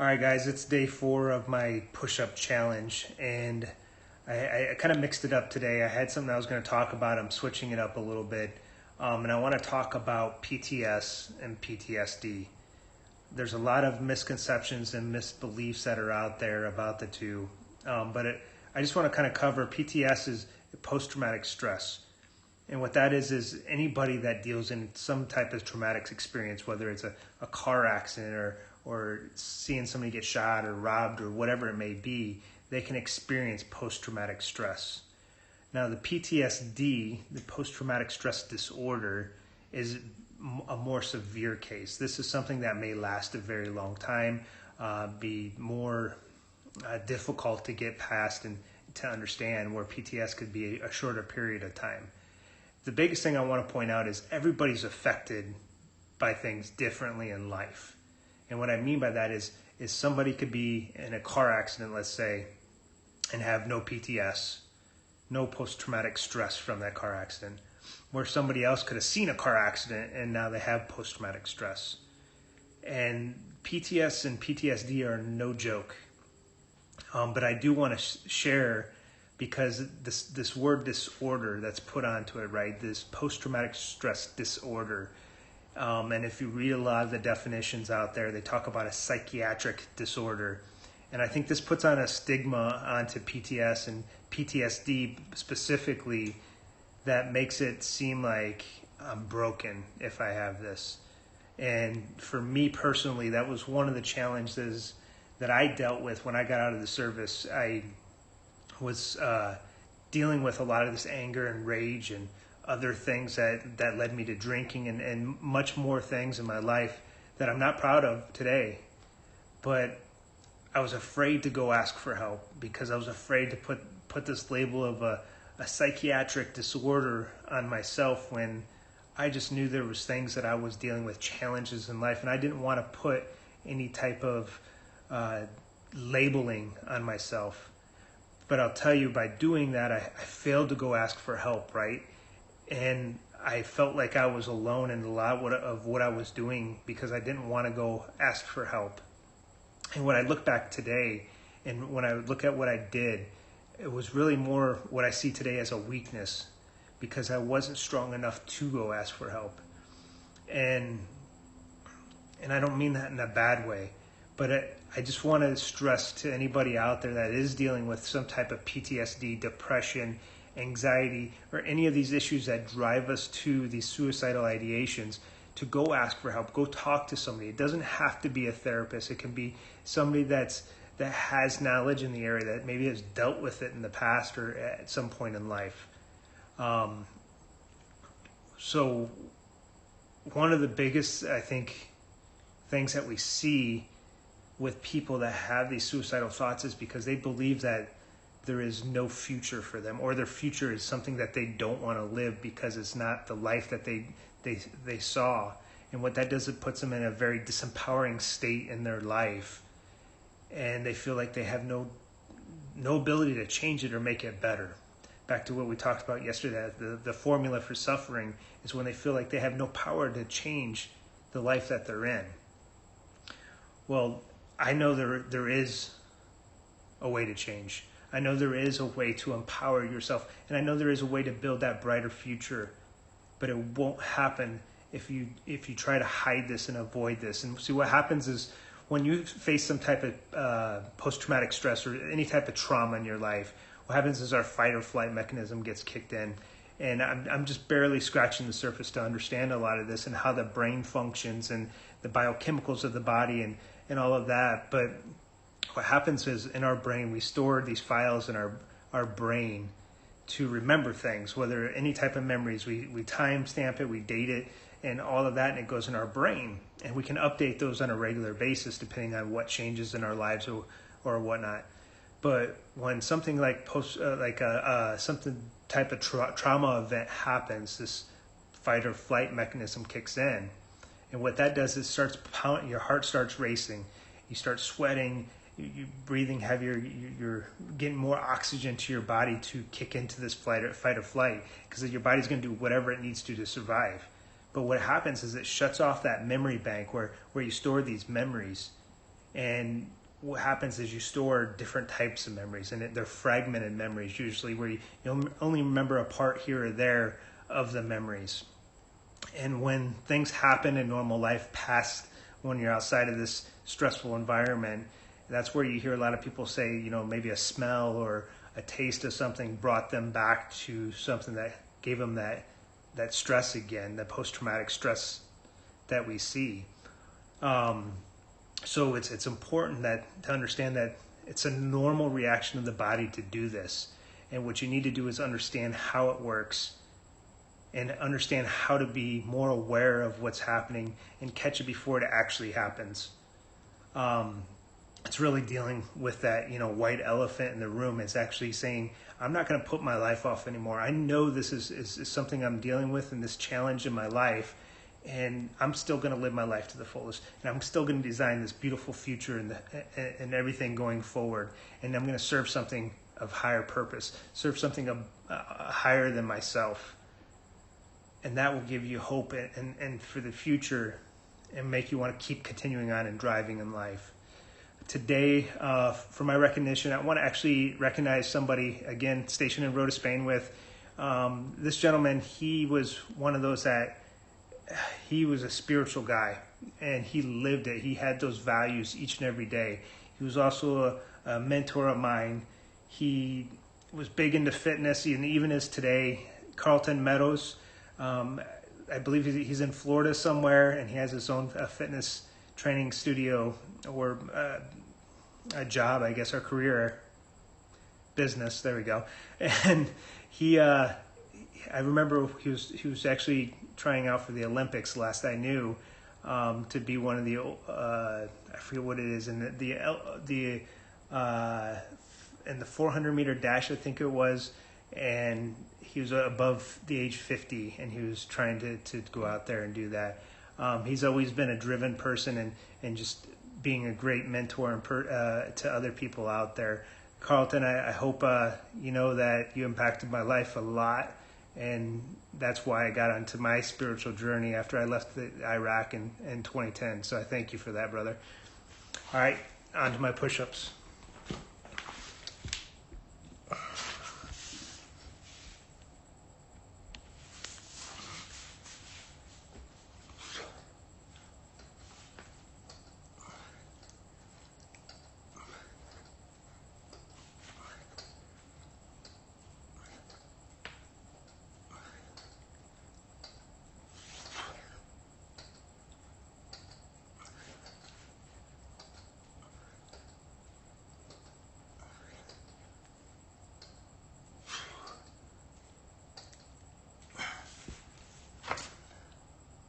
All right, guys, it's day 4 of my push-up challenge, and I kind of mixed it up today. I had something I was going to talk about. I'm switching it up a little bit, and I want to talk about PTS and PTSD. There's a lot of misconceptions and misbeliefs that are out there about the two, but I just want to kind of cover PTS is post-traumatic stress. And what that is anybody that deals in some type of traumatic experience, whether it's a car accident or seeing somebody get shot or robbed or whatever it may be, they can experience post-traumatic stress. Now, the PTSD, the post-traumatic stress disorder, is a more severe case. This is something that may last a very long time, be more difficult to get past and to understand, where PTS could be a shorter period of time. The biggest thing I want to point out is everybody's affected by things differently in life. And what I mean by that is somebody could be in a car accident, let's say, and have no PTS, no post-traumatic stress from that car accident, where somebody else could have seen a car accident and now they have post-traumatic stress. And PTS and PTSD are no joke. But I do want to share, because this word disorder that's put onto it, right? This post-traumatic stress disorder. And if you read a lot of the definitions out there, they talk about a psychiatric disorder. And I think this puts on a stigma onto PTS and PTSD specifically that makes it seem like I'm broken if I have this. And for me personally, that was one of the challenges that I dealt with when I got out of the service. I was dealing with a lot of this anger and rage and other things that led me to drinking and much more things in my life that I'm not proud of today. But I was afraid to go ask for help because I was afraid to put this label of a psychiatric disorder on myself, when I just knew there was things that I was dealing with, challenges in life, and I didn't want to put any type of labeling on myself. But I'll tell you, by doing that, I failed to go ask for help, right? And I felt like I was alone in a lot of what I was doing because I didn't want to go ask for help. And when I look back today, and when I look at what I did, it was really more what I see today as a weakness, because I wasn't strong enough to go ask for help. And I don't mean that in a bad way, but I just want to stress to anybody out there that is dealing with some type of PTSD, depression, anxiety, or any of these issues that drive us to these suicidal ideations, to go ask for help. Go talk to somebody. It doesn't have to be a therapist. It can be somebody that has knowledge in the area, that maybe has dealt with it in the past or at some point in life. So one of the biggest, I think, things that we see with people that have these suicidal thoughts is because they believe that there is no future for them, or their future is something that they don't want to live because it's not the life that they saw. And what that does, it puts them in a very disempowering state in their life, and they feel like they have no ability to change it or make it better. Back to what we talked about yesterday, the formula for suffering is when they feel like they have no power to change the life that they're in. Well, I know there is a way to change. I know there is a way to empower yourself, and I know there is a way to build that brighter future, but it won't happen if you try to hide this and avoid this. And see, what happens is when you face some type of post-traumatic stress or any type of trauma in your life, what happens is our fight or flight mechanism gets kicked in. And I'm just barely scratching the surface to understand a lot of this and how the brain functions and the biochemicals of the body and all of that. But what happens is, in our brain, we store these files in our brain to remember things, whether any type of memories. We time stamp it, we date it, and all of that, and it goes in our brain. And we can update those on a regular basis depending on what changes in our lives or whatnot. But when something like something type of trauma event happens, this fight or flight mechanism kicks in. And what that does is starts pounding, your heart starts racing, you start sweating, you're breathing heavier, you're getting more oxygen to your body to kick into this fight or flight, because your body's going to do whatever it needs to survive. But what happens is it shuts off that memory bank where you store these memories, And what happens is you store different types of memories, and they're fragmented memories usually, where you'll only remember a part here or there of the memories. And when things happen in normal life past when you're outside of this stressful environment, that's where you hear a lot of people say, maybe a smell or a taste of something brought them back to something that gave them that stress again, the post-traumatic stress that we see. So it's important to understand that it's a normal reaction of the body to do this. And what you need to do is understand how it works and understand how to be more aware of what's happening and catch it before it actually happens. It's really dealing with that, white elephant in the room. It's actually saying, I'm not going to put my life off anymore. I know this is something I'm dealing with and this challenge in my life, and I'm still going to live my life to the fullest. And I'm still going to design this beautiful future and everything going forward. And I'm going to serve something of higher purpose, serve something higher than myself. And that will give you hope and for the future and make you want to keep continuing on and driving in life. Today, for my recognition, I want to actually recognize somebody, again, stationed in Rota, Spain with this gentleman. He was one of those he was a spiritual guy, and he lived it. He had those values each and every day. He was also a mentor of mine. He was big into fitness, and even is today. Karlton Meadows, I believe he's in Florida somewhere, and he has his own fitness training studio or a job, I guess, or career, business. There we go. And I remember he was actually trying out for the Olympics last I knew, to be one of the I forget what it is in the 400 meter dash, I think it was, and he was above the age 50, and he was trying to go out there and do that. He's always been a driven person and just being a great mentor to other people out there. Karlton, I hope you know that you impacted my life a lot, and that's why I got onto my spiritual journey after I left Iraq in 2010. So I thank you for that, brother. All right, on to my push-ups.